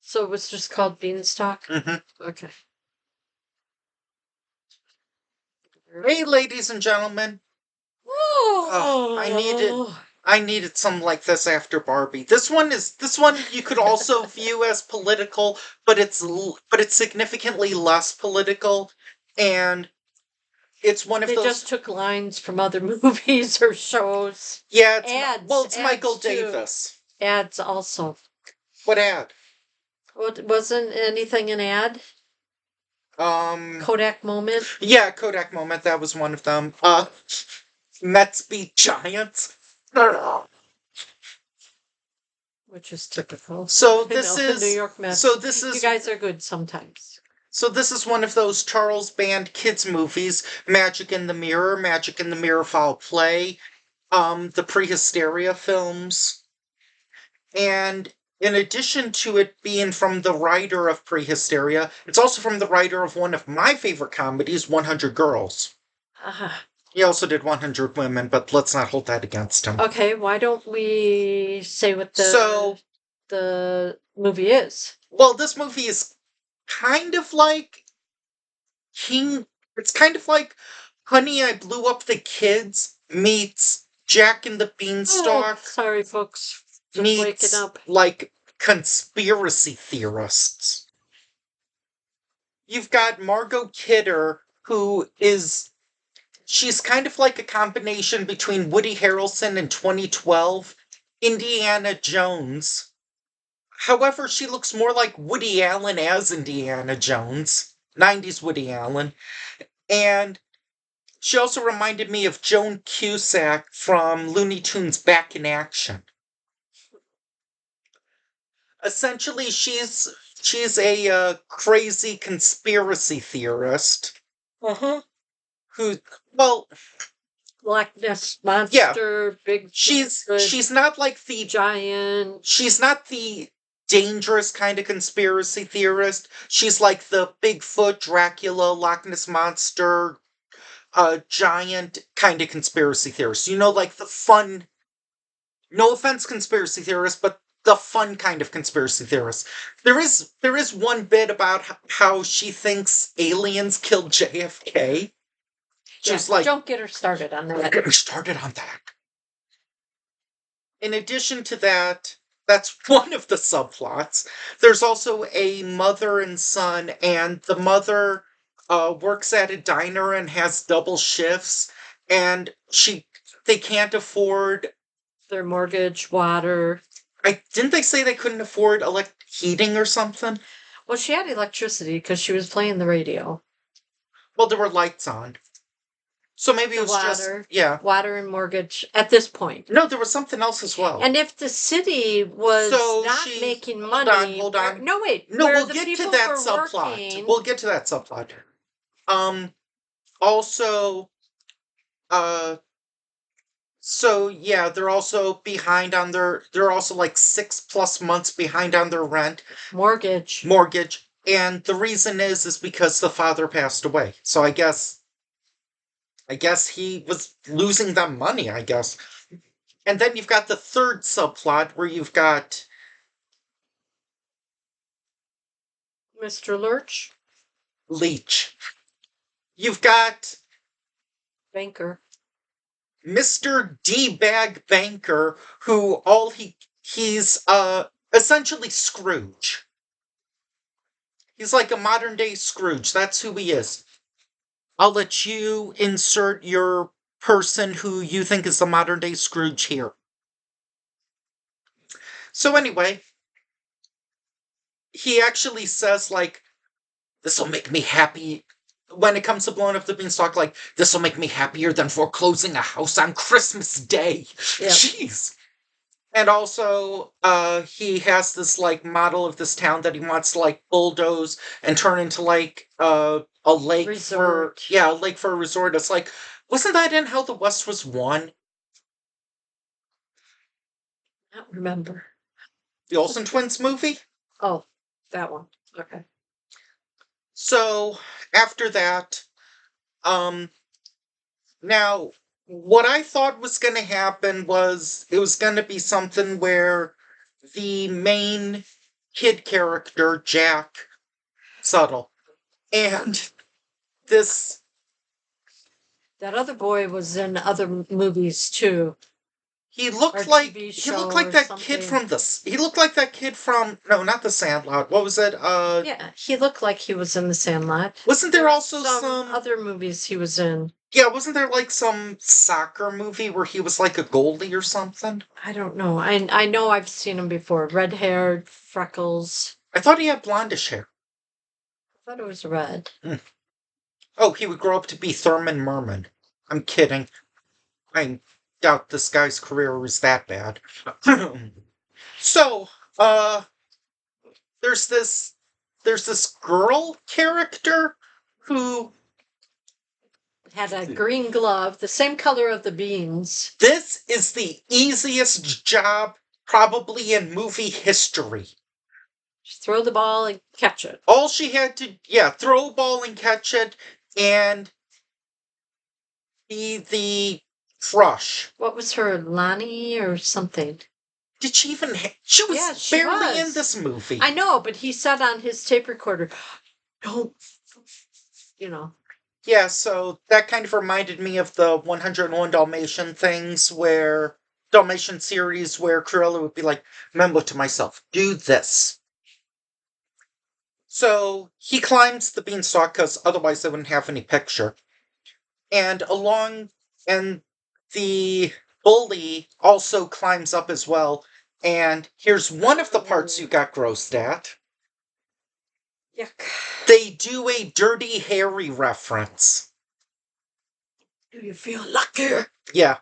So it was just called Beanstalk? Mm-hmm. Okay. Hey, ladies and gentlemen. Oh, I needed something like this after Barbie. This one you could also view as political, but it's significantly less political, and it's one of They those. just took lines from other movies or shows. Yeah, Ads. it's Michael Ads too. Davis. Ads also. What ad? What wasn't anything an ad? Kodak Moment. Yeah, Kodak Moment. That was one of them. Mets beat Giants. Which is typical. So You this know, the is New York Mets. so this is You guys are good sometimes. So this is one of those Charles Band kids movies, Magic in the Mirror, Magic in the Mirror Foul Play, the Prehysteria films. And in addition to it being from the writer of Prehysteria, it's also from the writer of one of my favorite comedies, 100 Girls. Ah. He also did 100 Women, but let's not hold that against him. Okay, why don't we say what the movie is? Well, this movie is kind of like it's kind of like Honey, I Blew Up the Kids meets Jack and the Beanstalk. Oh, sorry, folks. Just meets waking up. like conspiracy theorists. You've got Margot Kidder, she's kind of like a combination between Woody Harrelson in 2012, Indiana Jones. However, she looks more like Woody Allen as Indiana Jones, 90s Woody Allen. And she also reminded me of Joan Cusack from Looney Tunes Back in Action. Essentially, she's a crazy conspiracy theorist. Uh-huh. Who, well, Loch Ness monster, big. She's not like the giant. She's not the dangerous kind of conspiracy theorist. She's like the Bigfoot, Dracula, Loch Ness monster, giant kind of conspiracy theorist. You know, like the fun. No offense, conspiracy theorist, but the fun kind of conspiracy theorist. There is one bit about how she thinks aliens killed JFK. She's like, don't get her started on that. Get her started on that. In addition to that, that's one of the subplots. There's also a mother and son, and the mother works at a diner and has double shifts, and they can't afford their mortgage, water. Didn't they say they couldn't afford heating or something? Well, she had electricity because she was playing the radio. Well, there were lights on. So maybe it was water, just, water and mortgage at this point. No, there was something else as well. And if the city was not making money... Hold on. No, wait. No, we'll get to that subplot. We'll get to that subplot. Also, so yeah, they're also behind on they're also like 6+ months behind on their rent. Mortgage. And the reason is because the father passed away. So I guess he was losing them money, I guess. And then you've got the third subplot where you've got Mr. Lurch. Leach. You've got banker. Mr. D-Bag Banker, who he's essentially Scrooge. He's like a modern day Scrooge. That's who he is. I'll let you insert your person who you think is the modern day Scrooge here. So anyway, he actually says, like, this will make me happy. When it comes to blowing up the Beanstalk, like, this will make me happier than foreclosing a house on Christmas Day. Yep. Jeez. And also, he has this, like, model of this town that he wants to, like, bulldoze and turn into, like, a lake resort. A lake for a resort. It's like, wasn't that in How the West Was Won? I don't remember. The Olsen Twins movie? Oh, that one. Okay. So, after that, now, what I thought was going to happen was it was going to be something where the main kid character, Jack Subtle. And this... That other boy was in other movies too. He looked like that kid from he looked like that kid from, no, not The Sandlot. What was it? Yeah, he looked like he was in The Sandlot. Wasn't there also some other movies he was in? Yeah, wasn't there like some soccer movie where he was like a goalie or something? I don't know. I know I've seen him before. Red-haired, freckles. I thought he had blondish hair. I thought it was red. Oh, he would grow up to be Thurman Merman. I'm kidding. I doubt this guy's career was that bad. So, there's this girl character who had a green glove, the same color of the beans. This is the easiest job probably in movie history. Just throw the ball and catch it. All she had to, throw a ball and catch it, and be the crush. What was her, Lonnie or something? Did she even? She was barely in this movie. I know, but he said on his tape recorder, "Don't," Yeah, so that kind of reminded me of the 101 Dalmatian things Dalmatian series where Cruella would be like, remember to myself, do this. So he climbs the beanstalk because otherwise they wouldn't have any picture. And the bully also climbs up as well. And here's one of the parts you got grossed at. Yuck. They do a Dirty Harry reference. Do you feel lucky? Yeah.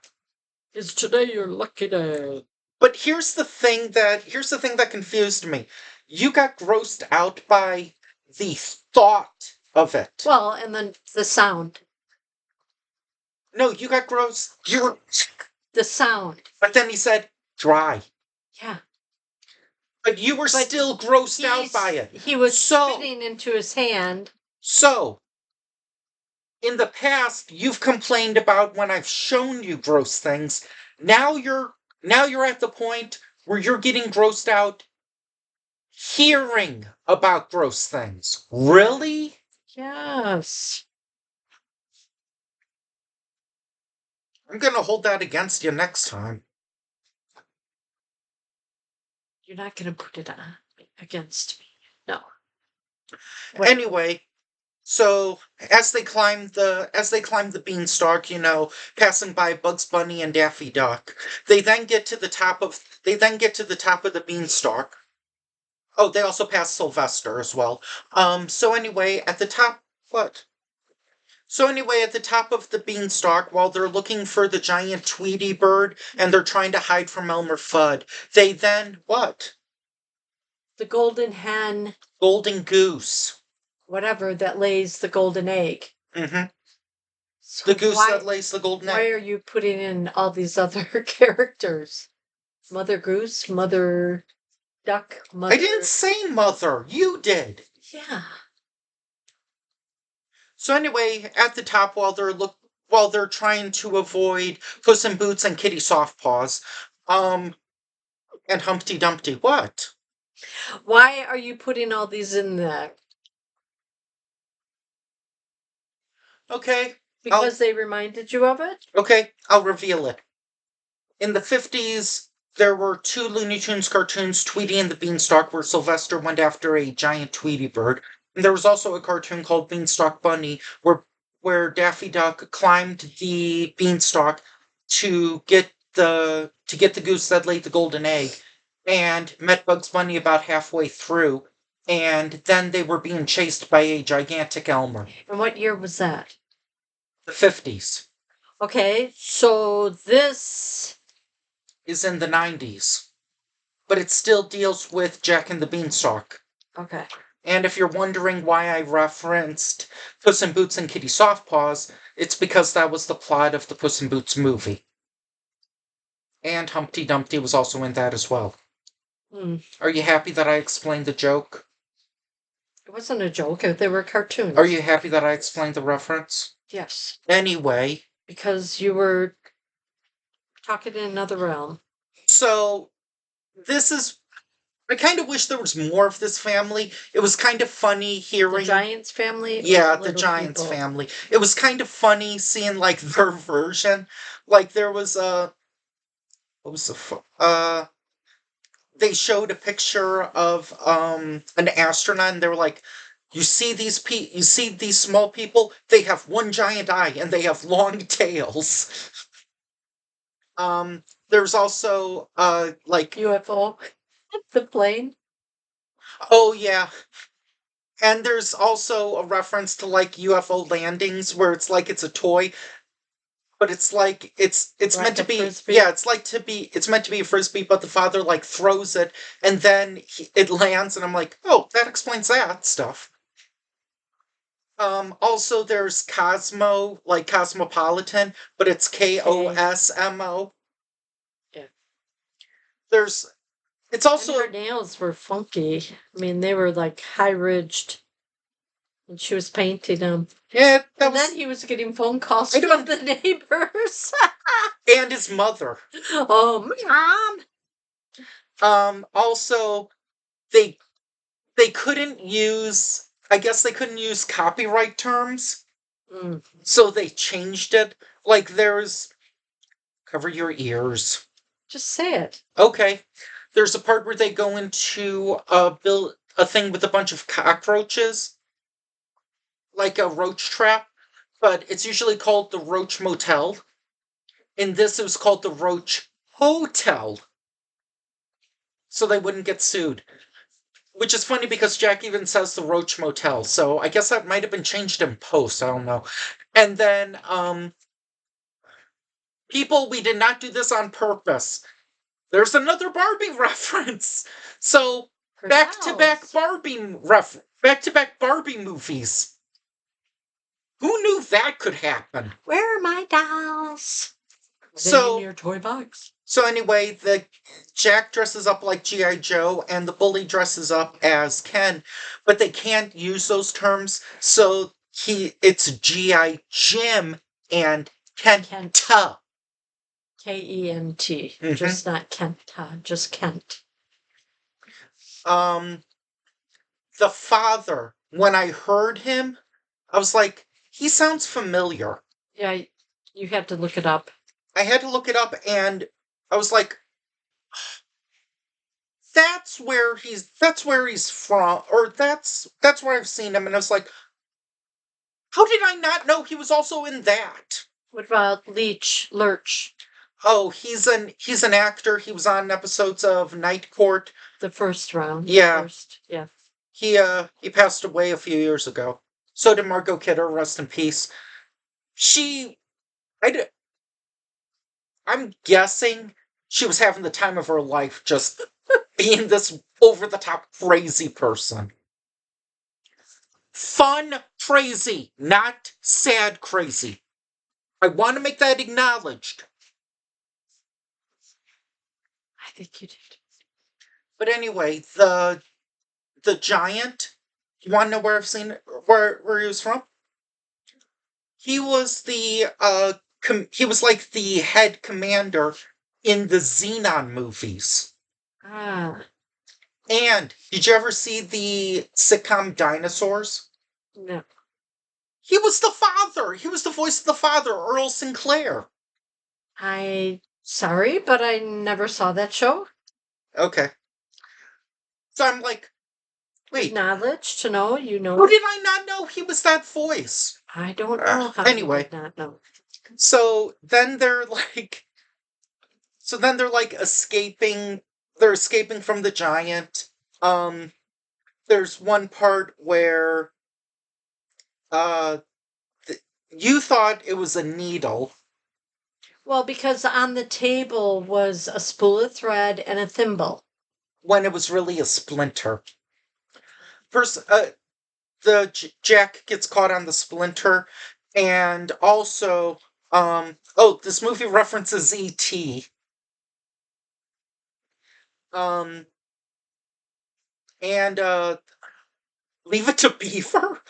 Is today your lucky day? But here's the thing that confused me. You got grossed out by the thought of it. Well, and then the sound. No, you got grossed. The sound. But then he said, dry. Yeah. But you were still grossed out by it. He was spitting into his hand. So, in the past, you've complained about when I've shown you gross things. Now you're at the point where you're getting grossed out hearing about gross things. Really? Yes. I'm going to hold that against you next time. You're not going to put it on against me. No. Anyway, so as they climb the beanstalk, passing by Bugs Bunny and Daffy Duck, they then get to the top of the beanstalk. Oh, they also pass Sylvester as well. So anyway, at the top of the beanstalk, while they're looking for the giant Tweety bird and they're trying to hide from Elmer Fudd, they then what? The golden hen. Golden goose. Whatever that lays the golden egg. Mm-hmm. So the goose that lays the golden egg. Why are you putting in all these other characters? Mother Goose, Mother Duck, Mother... I didn't say Mother. You did. Yeah. So anyway, at the top, while they're trying to avoid Puss in Boots and Kitty Softpaws, and Humpty Dumpty, what? Why are you putting all these in there? Okay. Because they reminded you of it? Okay, I'll reveal it. In the 50s, there were 2 Looney Tunes cartoons, Tweety and the Beanstalk, where Sylvester went after a giant Tweety bird. And there was also a cartoon called Beanstalk Bunny, where Daffy Duck climbed the beanstalk to get the goose that laid the golden egg, and met Bugs Bunny about halfway through, and then they were being chased by a gigantic Elmer. And what year was that? The 50s. Okay, so this is in the 90s. But it still deals with Jack and the Beanstalk. Okay. And if you're wondering why I referenced Puss in Boots and Kitty Softpaws, it's because that was the plot of the Puss in Boots movie. And Humpty Dumpty was also in that as well. Are you happy that I explained the joke? It wasn't a joke. They were cartoons. Are you happy that I explained the reference? Yes. Anyway. Because you were talking in another realm. So, this is I kind of wish there was more of this family. It was kind of funny The hearing. Giants family? Yeah, or the little Giants people? family. It was kind of funny seeing like their version. Like there was a what was they showed a picture of an astronaut and they were like, you see these small people, they have one giant eye and they have long tails. There's also like UFO? The plane? oh yeah. And there's also a reference to like UFO landings where it's like it's a toy, but it's like it's meant Like to a be frisbee? yeah, it's meant to be a frisbee, but the father like throws it and then it lands and I'm like, "Oh, that explains that stuff." Also there's Cosmo, like Cosmopolitan, but it's Kosmo. Yeah. There's it's And also her nails were funky. I mean, they were like high ridged. And she was painting them. yeah, that And was then he was getting phone calls I from don't the neighbors. and his mother. Oh, Mom! Also they they couldn't use I guess they couldn't use copyright terms, Mm. so they changed it. Like there's cover your ears. Just say it. Okay. There's a part where they go into build a thing with a bunch of cockroaches, like a roach trap, but it's usually called the Roach Motel. In this, it was called the Roach Hotel, so they wouldn't get sued. Which is funny because Jack even says the Roach Motel, so I guess that might have been changed in post. I don't know. And then, people, we did not do this on purpose. There's another Barbie reference. So Her back to back dolls. back to back Barbie movies. Who knew that could happen? Where are my dolls? Are they in So your toy box? so anyway, the Jack dresses up like G.I. Joe and the bully dresses up as Ken, but they can't use those terms, so it's G.I. Jim and Kent. Kent. Kent. Mhm. Just not Kent. Just Kent. The father, when I heard him, I was like, he sounds familiar. Yeah, you had to look it up. I had to look it up and I was like, that's where he's from, or that's where I've seen him, and I was like, how did I not know he was also in that? What about Lurch? Oh, he's an actor. He was on episodes of Night Court. The first round. Yeah. Yeah. He passed away a few years ago. So did Margot Kidder, rest in peace. She I I'm guessing she was having the time of her life just being this over the top crazy person. Fun crazy, not sad crazy. I want to make that acknowledged. I think you did. But anyway, the giant. You want to know where I've seen where he was from? He was he was like the head commander in the Xenon movies. Ah, And did you ever see the sitcom Dinosaurs? no. He was the father. He was the voice of the father, Earl Sinclair. Sorry, but I never saw that show. Okay. So I'm like, wait, Knowledge to know, you know. how did I not know he was that voice? I don't know how Anyway. you did not know. So then they're like escaping, they're escaping from the giant. There's one part where uh you thought it was a needle Well, because on the table was a spool of thread and a thimble. when it was really a splinter. First, Jack gets caught on the splinter, and also, this movie references E.T. Um, and Leave It to Beaver.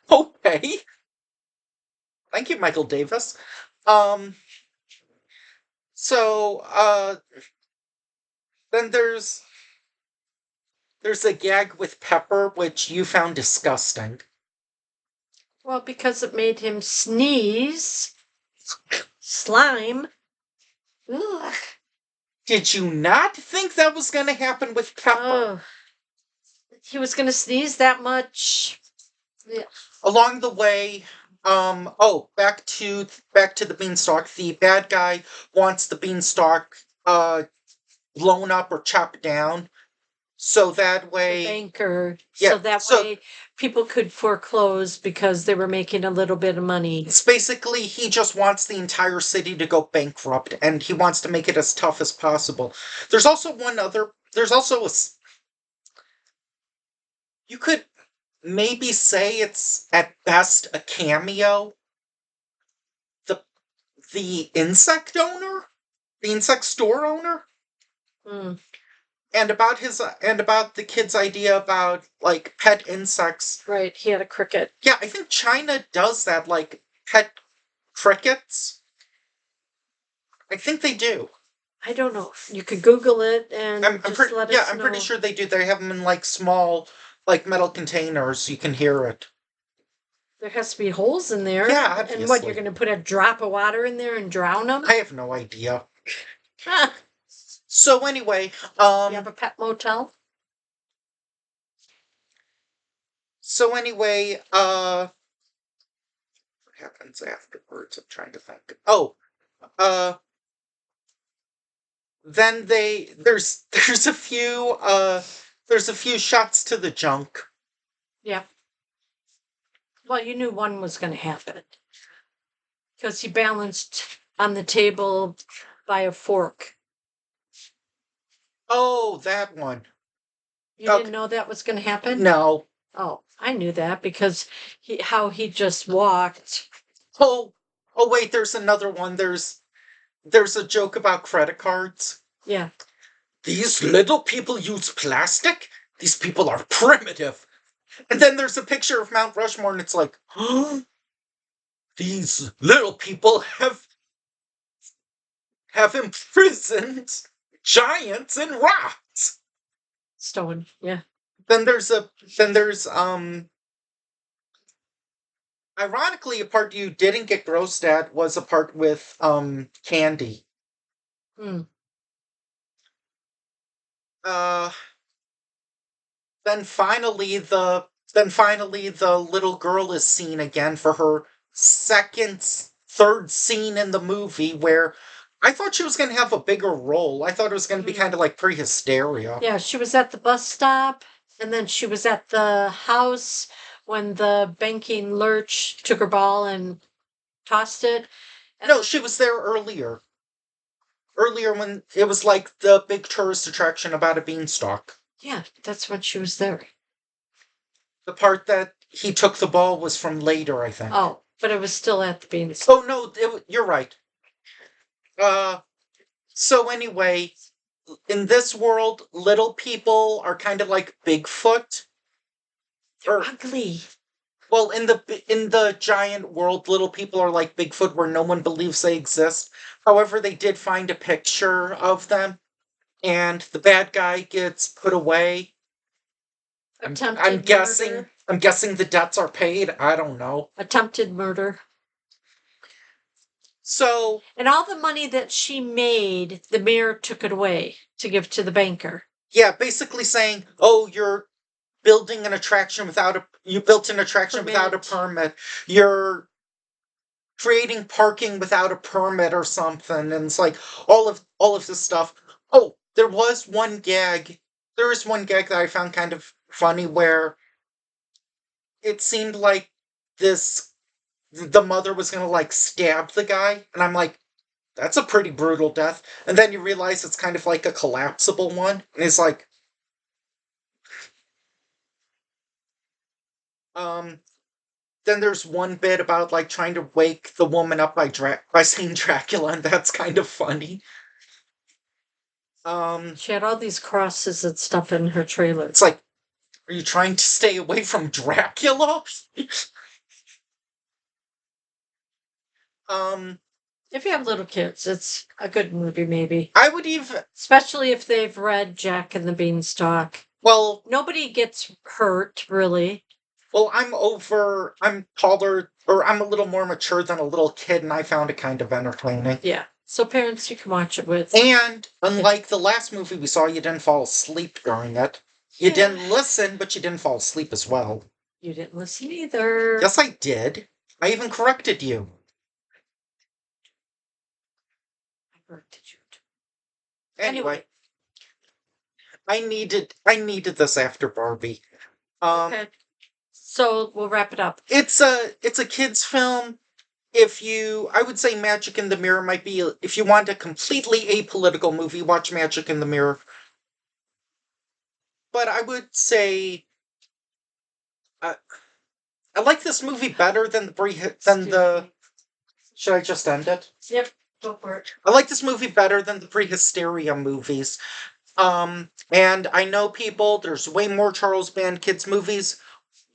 Okay, thank you, Michael Davis. Um, so then there's there's a gag with Pepper, which you found disgusting. Well, because it made him sneeze. Slime. Ugh. Did you not think that was going to happen with Pepper? Oh. He was going to sneeze that much. Yeah. Along the way, back to the Beanstalk. The bad guy wants the Beanstalk blown up or chopped down, so that way the banker. Yeah, So that way people could foreclose because they were making a little bit of money. it's basically he just wants the entire city to go bankrupt, and he wants to make it as tough as possible. There's also you could maybe say it's at best a cameo. The insect owner, the insect store owner, and about the kid's idea about like pet insects. Right, he had a cricket. Yeah, I think China does that, like pet crickets. I think they do. I don't know. You could Google it and let us know. I'm pretty sure they do. They have them in like small, like metal containers. You can hear it. There has to be holes in there. Yeah, obviously. And what, you're going to put a drop of water in there and drown them? I have no idea. So anyway, you have a pet motel? So anyway, what happens afterwards? I'm trying to think. Then there's a few shots to the junk. Yeah. Well, you knew one was going to happen. Because he balanced on the table by a fork. Oh, that one. You didn't know that was going to happen? No. Oh, I knew that because how he just walked. Oh, wait, there's another one. There's a joke about credit cards. Yeah. These little people use plastic? These people are primitive. And then there's a picture of Mount Rushmore, and it's like, these little people have imprisoned giants in rocks. Stone, yeah. Then there's ironically, a part you didn't get grossed at was a part with Candy. Then finally the little girl is seen again for her third scene in the movie, where I thought she was going to have a bigger role. I thought it was going to be kind of like Pre-Hysteria. Yeah, she was at the bus stop, and then she was at the house when the banking lurch took her ball and tossed it. No, she was there earlier. Earlier, when it was like the big tourist attraction about a beanstalk. Yeah, that's when she was there. The part that he took the ball was from later, I think. Oh, but it was still at the beanstalk. Oh, no, you're right. So anyway, in this world, little people are kind of like Bigfoot. They're ugly. Well, in the giant world, little people are like Bigfoot, where no one believes they exist. However, they did find a picture of them, and the bad guy gets put away. I'm guessing murder. I'm guessing the debts are paid. I don't know. Attempted murder. So, and all the money that she made, the mayor took it away to give to the banker. Yeah, basically saying, "Oh, you're building an attraction you built an attraction without a permit. You're creating parking without a permit or something." And it's like all of this stuff. Oh, there is one gag that I found kind of funny, where it seemed like the mother was gonna like stab the guy, and I'm like, that's a pretty brutal death. And then you realize it's kind of like a collapsible one, and it's like, then there's one bit about like trying to wake the woman up by seeing Dracula, and that's kind of funny. She had all these crosses and stuff in her trailer. It's like, are you trying to stay away from Dracula? If you have little kids, it's a good movie, maybe. I would even... Especially if they've read Jack and the Beanstalk. Well, Nobody gets hurt, really. well, I'm taller, or I'm a little more mature than a little kid, and I found it kind of entertaining. Yeah. So parents you can watch it with. And unlike the last movie we saw, you didn't fall asleep during it. You Yeah. didn't listen, but you didn't fall asleep as well. You didn't listen either. Yes, I did. I even corrected you. I corrected you. Anyway, I needed this after Barbie. Okay. So we'll wrap it up. It's a kids film. I would say Magic in the Mirror might be, if you want a completely apolitical movie, watch Magic in the Mirror. But I would say, I like this movie better than should I just end it? Yep, go for it. I like this movie better than the Prehysteria movies. And I know people, there's way more Charles Band Kids movies,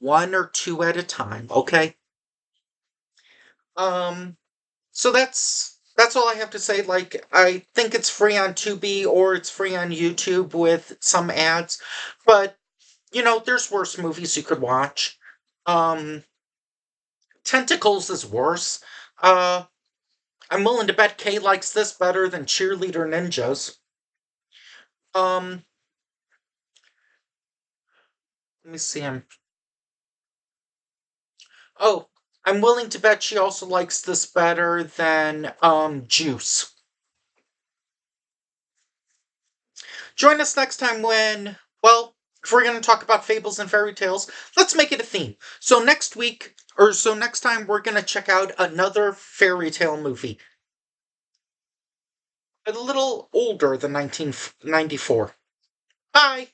1 or 2 at a time, okay? So that's all I have to say. Like, I think it's free on Tubi or it's free on YouTube with some ads. But, there's worse movies you could watch. Tentacles is worse. I'm willing to bet Kay likes this better than Cheerleader Ninjas. Let me see him. Oh, I'm willing to bet she also likes this better than Juice. Join us next time when, well, if we're going to talk about fables and fairy tales, let's make it a theme. So next time we're going to check out another fairy tale movie. A little older than 1994. Bye!